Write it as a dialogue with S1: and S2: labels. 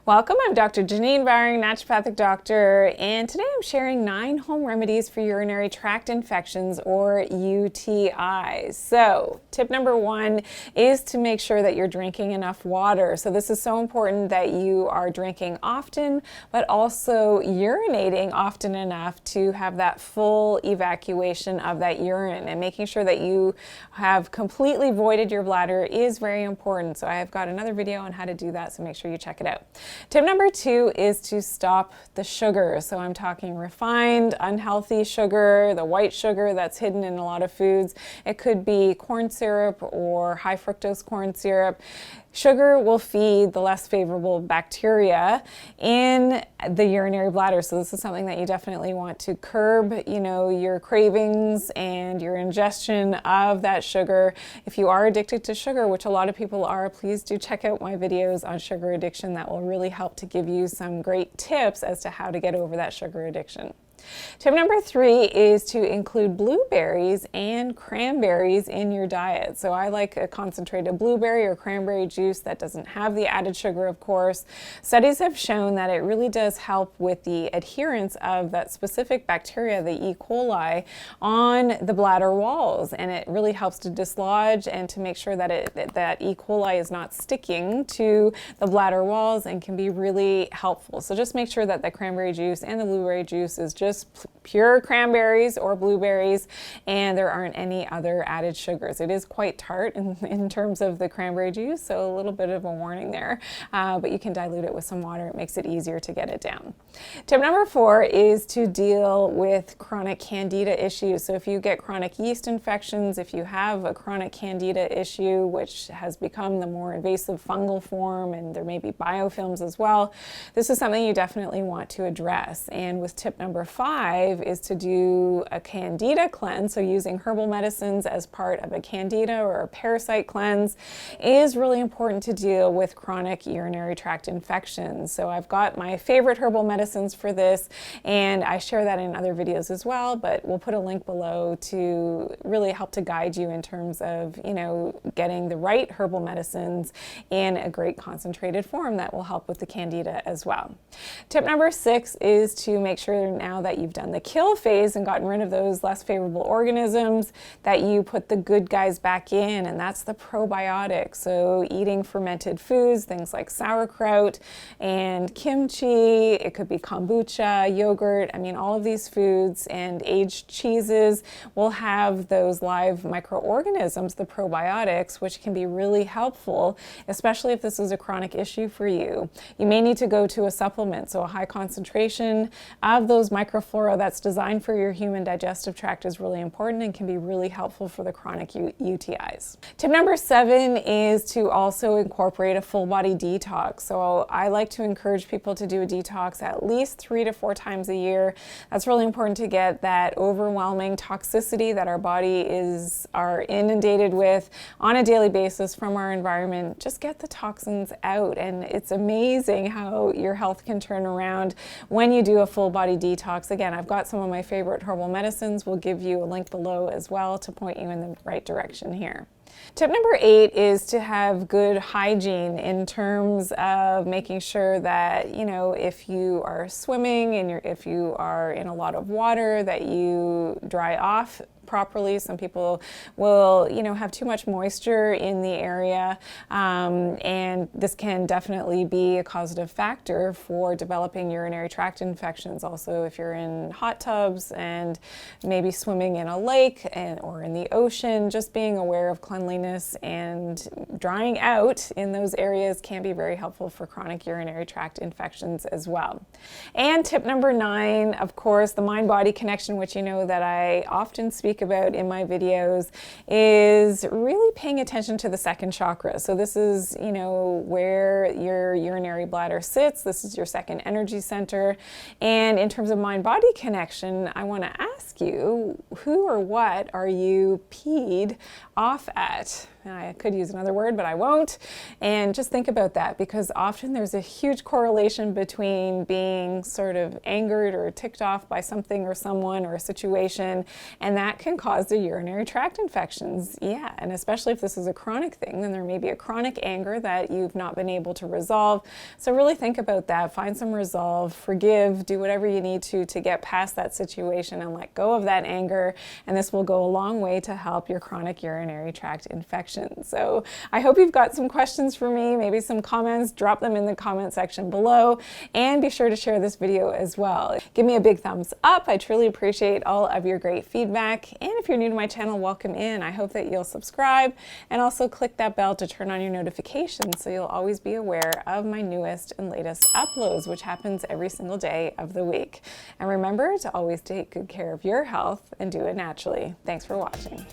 S1: Welcome, I'm Dr. Janine Bowring, naturopathic doctor, and today I'm sharing 9 home remedies for urinary tract infections or UTIs. So, tip number 1 is to make sure that you're drinking enough water. So this is so important that you are drinking often, but also urinating often enough to have that full evacuation of that urine, and making sure that you have completely voided your bladder is very important. So I have got another video on how to do that, so make sure you check it out. Tip number 2 is to stop the sugar. So I'm talking refined, unhealthy sugar, the white sugar that's hidden in a lot of foods. It could be corn syrup or high fructose corn syrup. Sugar will feed the less favorable bacteria in the urinary bladder. So this is something that you definitely want to curb, your cravings and your ingestion of that sugar. If you are addicted to sugar, which a lot of people are, please do check out my videos on sugar addiction. That will really help to give you some great tips as to how to get over that sugar addiction. Tip number 3 is to include blueberries and cranberries in your diet. So I like a concentrated blueberry or cranberry juice that doesn't have the added sugar, of course. Studies have shown that it really does help with the adherence of that specific bacteria, the E. coli, on the bladder walls, and it really helps to dislodge and to make sure that that E. coli is not sticking to the bladder walls, and can be really helpful. So just make sure that the cranberry juice and the blueberry juice is just pure cranberries or blueberries, and there aren't any other added sugars. It is quite tart in terms of the cranberry juice, so a little bit of a warning there, but you can dilute it with some water. It makes it easier to get it down. Tip number 4 is to deal with chronic Candida issues. So if you get chronic yeast infections, if you have a chronic Candida issue, which has become the more invasive fungal form, and there may be biofilms as well, this is something you definitely want to address. And with tip number 5 is to do a Candida cleanse. So using herbal medicines as part of a Candida or a Parasite cleanse is really important to deal with chronic urinary tract infections. So I've got my favorite herbal medicines for this, and I share that in other videos as well, but we'll put a link below to really help to guide you in terms of, getting the right herbal medicines in a great concentrated form that will help with the Candida as well. Tip number 6 is to make sure now that you've done the kill phase and gotten rid of those less favorable organisms, that you put the good guys back in, and that's the probiotics. So eating fermented foods, things like sauerkraut and kimchi, it could be kombucha, yogurt. All of these foods and aged cheeses will have those live microorganisms, the probiotics, which can be really helpful, especially if this is a chronic issue for you. You may need to go to a supplement, so a high concentration of those microflora that's designed for your human digestive tract is really important and can be really helpful for the chronic UTIs. Tip number 7 is to also incorporate a full body detox. So I like to encourage people to do a detox at least 3 to 4 times a year. That's really important to get that overwhelming toxicity that our body are inundated with on a daily basis from our environment. Just get the toxins out, and it's amazing how your health can turn around when you do a full body detox. Again, I've got some of my favorite herbal medicines. We'll give you a link below as well to point you in the right direction here. Tip number 8 is to have good hygiene in terms of making sure that, if you are swimming and if you are in a lot of water, that you dry off properly. Some people will, have too much moisture in the area, and this can definitely be a causative factor for developing urinary tract infections. Also, if you're in hot tubs and maybe swimming in a lake or in the ocean, just being aware of cleanliness and drying out in those areas can be very helpful for chronic urinary tract infections as well. And tip number 9, of course, the mind-body connection, which that I often speak about in my videos, is really paying attention to the second chakra. So this is, where your urinary bladder sits. This is your second energy center. And in terms of mind-body connection, I want to ask you, who or what are you peed off at? I could use another word, but I won't. And just think about that, because often there's a huge correlation between being sort of angered or ticked off by something or someone or a situation, and that can cause the urinary tract infections. Yeah, and especially if this is a chronic thing, then there may be a chronic anger that you've not been able to resolve. So really think about that. Find some resolve, forgive, do whatever you need to get past that situation and let go of that anger. And this will go a long way to help your chronic urinary tract infection. So I hope you've got some questions for me, maybe some comments. Drop them in the comment section below, and be sure to share this video as well. Give me a big thumbs up. I truly appreciate all of your great feedback. And if you're new to my channel, welcome in. I hope that you'll subscribe and also click that bell to turn on your notifications so you'll always be aware of my newest and latest uploads, which happens every single day of the week. And remember to always take good care of your health and do it naturally. Thanks for watching.